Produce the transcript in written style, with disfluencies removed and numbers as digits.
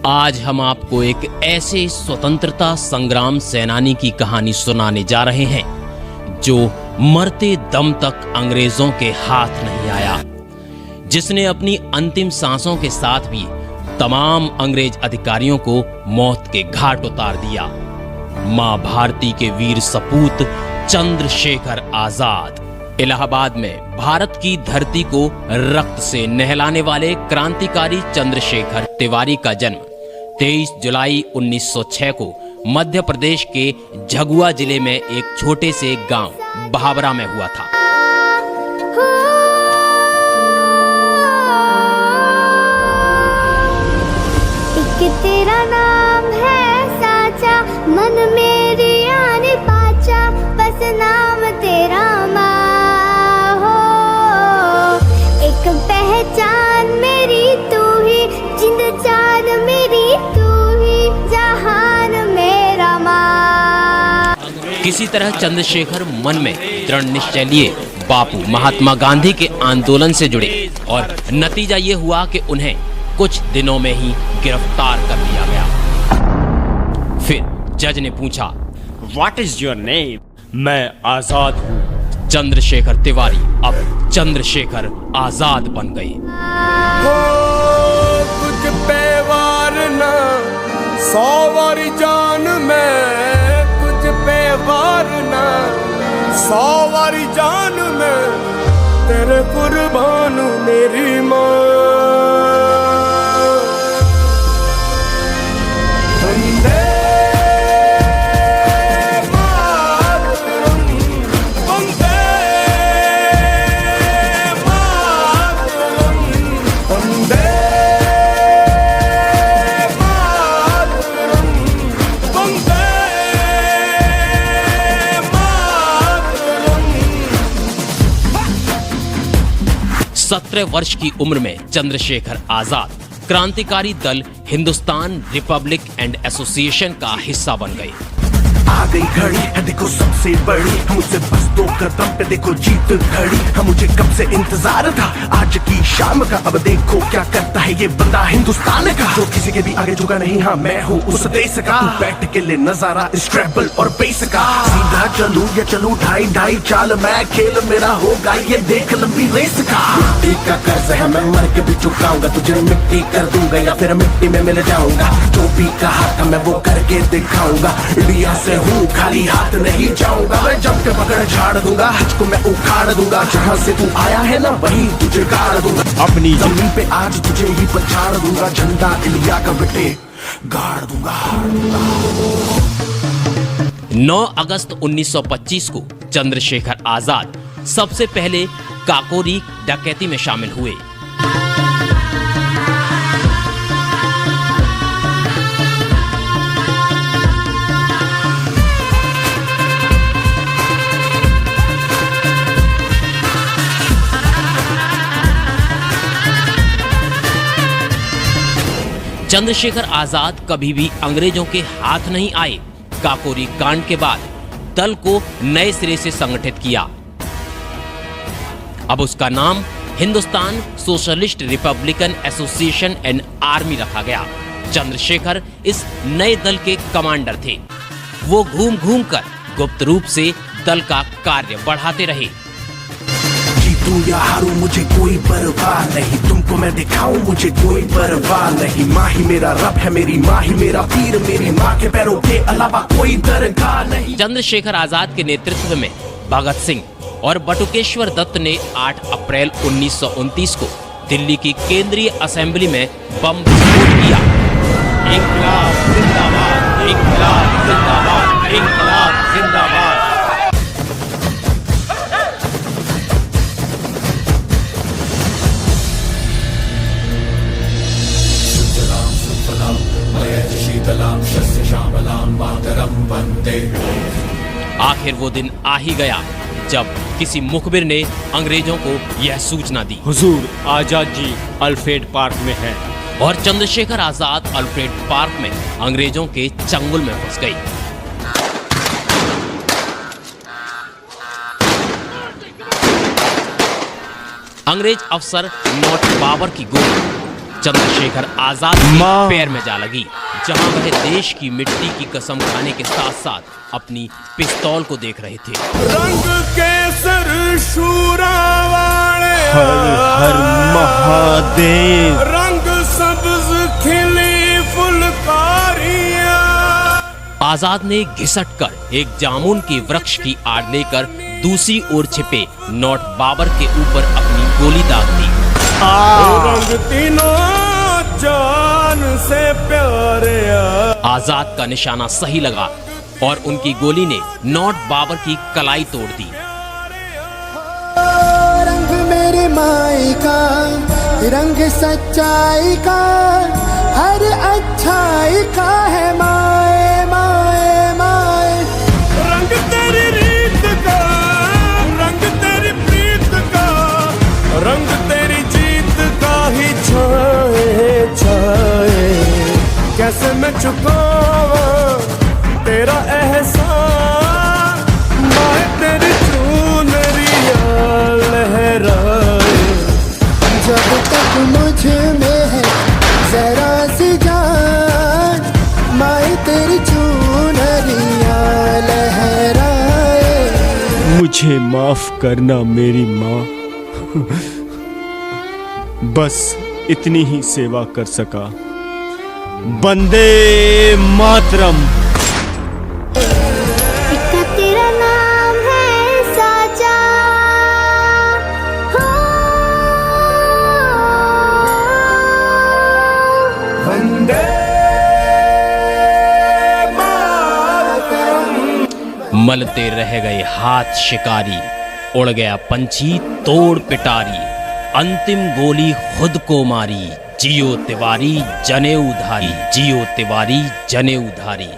आज हम आपको एक ऐसे स्वतंत्रता संग्राम सेनानी की कहानी सुनाने जा रहे हैं जो मरते दम तक अंग्रेजों के हाथ नहीं आया, जिसने अपनी अंतिम सांसों के साथ भी तमाम अंग्रेज अधिकारियों को मौत के घाट उतार दिया। मां भारती के वीर सपूत चंद्रशेखर आजाद। इलाहाबाद में भारत की धरती को रक्त से नहलाने वाले क्रांतिकारी चंद्रशेखर तिवारी का जन्म 23 जुलाई 1906 को मध्य प्रदेश के झगुआ जिले में एक छोटे से गांव बहावरा में हुआ था। तेरा नाम है साचा, मन मेरी आने पाचा, बस नाम तेरा माँ हो। एक पहचान मेरी तू ही, जिंद जान मेरी तू ही, जहान मेरा माँ। किसी तरह चंद्रशेखर मन में दृढ़ निश्चय लिए बापू महात्मा गांधी के आंदोलन से जुड़े और नतीजा ये हुआ कि उन्हें कुछ दिनों में ही गिरफ्तार कर लिया गया। फिर जज ने पूछा, What is your name? मैं आजाद हूँ। चंद्रशेखर तिवारी अब चंद्रशेखर आजाद बन गए। तुझ पे वार ना 100 वारी जान में, तुझ पे वार ना 100 वारी जान में, तेरे कुर्बान मेरी माँ। सत्रह वर्ष की उम्र में चंद्रशेखर आजाद क्रांतिकारी दल हिंदुस्तान रिपब्लिक एंड एसोसिएशन का हिस्सा बन गए। आ गई घड़ी है देखो सबसे बड़ी, मुझसे बस 2 कदम पे देखो जीत खड़ी। हम मुझे कब से इंतजार था आज की शाम का, अब देखो क्या करता है ये बंदा हिंदुस्तान का, जो किसी के भी आगे झुका नहीं। हाँ मैं हूँ उस देश का, बैठ के ले नजारा इस ट्रैवल और बेस का। सीधा चलूं या चलूं ढाई ढाई चाल, मैं खेल मेरा होगा ये देख लंबी रेस का। मिट्टी का कर्ज है मैं मर के भी चुकाऊंगा, तुझे मिट्टी कर दूंगा या फिर मिट्टी में मिल जाऊंगा। जो भी कहा था मैं वो करके दिखाऊंगा, इंडिया से हूँ खाली हाथ नहीं जाऊंगा। मैं जब के पकड़ झाड़ दूंगा, तुझको मैं उखाड़ दूंगा। जहाँ से तू आया है ना वहीं तुझे गाड़ दूंगा। अपनी जमीन पे आज तुझे ही पछाड़ दूंगा, झंडा इंडिया का बेटे गाड़ दूंगा। 9 अगस्त 1925 को चंद्रशेखर आजाद सबसे पहले काकोरी डकैती में शामिल हुए। चंद्रशेखर आजाद कभी भी अंग्रेजों के हाथ नहीं आए। काकोरी कांड के बाद दल को नए सिरे से संगठित किया। अब उसका नाम Hindustan socialist Republican association and army रखा गया। चंद्रशेखर इस नए दल के कमांडर थे। वो घूम घूम कर गुप्त रूप से दल का कार्य बढ़ाते रहे। तू या हारू मुझे कोई परवाह नहीं, तुमको मैं दिखाऊं मुझे कोई परवाह नहीं। माँ ही मेरा रब है, मेरी माँ ही मेरा पीर, मेरी माँ के पैरों के अलावा कोई दरगाह नहीं। चंद्रशेखर आजाद के नेतृत्व में भगत सिंह और बटुकेश्वर दत्त ने 8 अप्रैल 1929 को दिल्ली की केंद्रीय असेंबली में बम विस्फोट किया। इंकलाब जिंदाबाद, इंकलाब जिंदाबाद, इंकलाब जिंदाबाद। आखिर वो दिन आ ही गया जब किसी मुखबिर ने अंग्रेजों को यह सूचना दी, हुजूर आजाद जी अल्फ्रेड पार्क में हैं। और चंद्रशेखर आजाद अल्फ्रेड पार्क में अंग्रेजों के चंगुल में फंस गई। अंग्रेज अफसर नॉट बाबर की गोली चंद्रशेखर आजाद के माँ। पैर में जा लगी, जहां वह देश की मिट्टी की कसम खाने के साथ साथ अपनी पिस्तौल को देख रहे थे। रंग केसर शूरा वाले हर हर महादेव। रंग सब्ज खिली फुलकारियां। आजाद ने घिसट कर एक जामुन के वृक्ष की आड़ लेकर दूसरी ओर छिपे नॉट बाबर के ऊपर अपनी गोली दाग दी। रंग तीनों जान से प्यारे। आजाद का निशाना सही लगा और उनकी गोली ने नॉट बाबर की कलाई तोड़ दी। रंग मेरे माई का, रंग सच्चाई का, हर अच्छाई का है माए माए माए। रंग तेरी रीत का, रंग तेरी प्रीत का, रंग तेरी जीत का ही छाए छाए। कैसे मैं चुकावा तेरा एहसान, माए तेरी चुनरिया लहराए। जब तक मुझ में है जरा सी जान, माई तेरी चुनरिया लहराए। मुझे माफ करना मेरी माँ, बस इतनी ही सेवा कर सका। वंदे मातरम। एक तेरा नाम है साचा, हो वंदे मातरम। मलते रह गए हाथ शिकारी, उड़ गया पंछी तोड़ पिटारी, अंतिम गोली खुद को मारी। जियो तिवारी जनेऊ धारी, जियो तिवारी जनेऊ धारी।